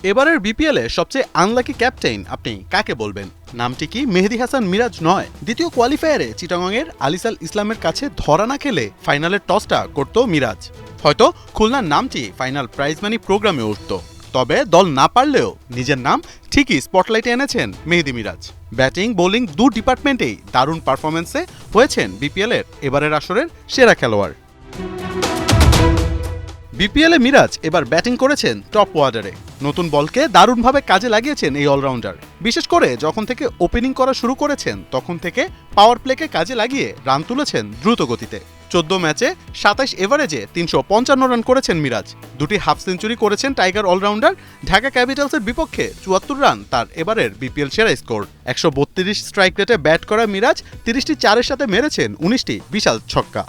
এবারের বিপিএলে সবচেয়ে আনলাকি ক্যাপ্টেন আপনি কাকে বলবেন? নামটি কি মেহেদী হাসান মিরাজ নয়? দ্বিতীয় কোয়ালিফায়ারে চিটাগংয়ের আলিসাল ইসলামের কাছে ধরা না খেলে ফাইনালের টসটা করত মিরাজ। হয়তো খুলনার নামটি ফাইনাল প্রাইজ মানি প্রোগ্রামে উঠত, তবে দল না পারলেও নিজের নাম ঠিকই স্পটলাইটে এনেছেন মেহেদী মিরাজ। ব্যাটিং বোলিং দু ডিপার্টমেন্টেই দারুণ পারফরমেন্সে হয়েছেন বিপিএলের এবারের আসরের সেরা খেলোয়াড়। বিপিএলে মিরাজ এবার ব্যাটিং করেছেন টপ অর্ডারে। নতুন বলকে দারুণভাবে কাজে লাগিয়েছেন এই অলরাউন্ডার। বিশেষ করে যখন থেকে ওপেনিং করা শুরু করেছেন তখন থেকে পাওয়ার প্লেকে কাজে লাগিয়ে রান তুলেছেন দ্রুত গতিতে। 14 ম্যাচে 27 এভারেজে 355 রান করেছেন মিরাজ। দুটি হাফ সেঞ্চুরি করেছেন টাইগার অলরাউন্ডার। ঢাকা ক্যাপিটালসের বিপক্ষে 74 রান তার এবারের বিপিএল সেরা স্কোর। 132 স্ট্রাইক রেটে ব্যাট করা মিরাজ 30টি চারের সাথে মেরেছেন 19টি বিশাল ছক্কা।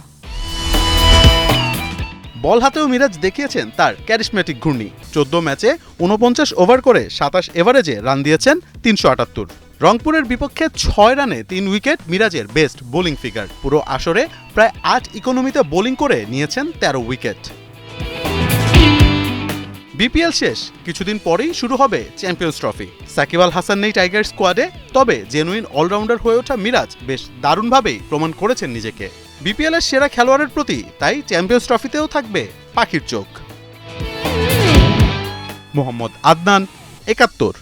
বল হাতেও মিরাজ দেখিয়েছেন তার ক্যারিশম্যাটিক ঘূর্ণি। 14 ম্যাচে 49 ওভার করে 27 এভারেজে রান দিয়েছেন 378। রংপুরের বিপক্ষে 6 রানে 3 উইকেট মিরাজের বেস্ট বোলিং ফিগার। পুরো আসরে প্রায় 8 ইকোনমিতে বোলিং করে নিয়েছেন 13 উইকেট। বিপিএল শেষ কিছুদিন পরেই শুরু হবে চ্যাম্পিয়ন্স ট্রফি। সাকিব আল হাসান নেই টাইগার স্কোয়াডে, তবে জেনুইন অলরাউন্ডার হয়ে ওঠা মিরাজ বেশ দারুণভাবেই প্রমাণ করেছেন নিজেকে। বিপিএলের সেরা খেলোয়াড়ের প্রতি তাই চ্যাম্পিয়ন্স ট্রফিতেও থাকবে পাখির চোখ। মোহাম্মদ আদনান, ৭১।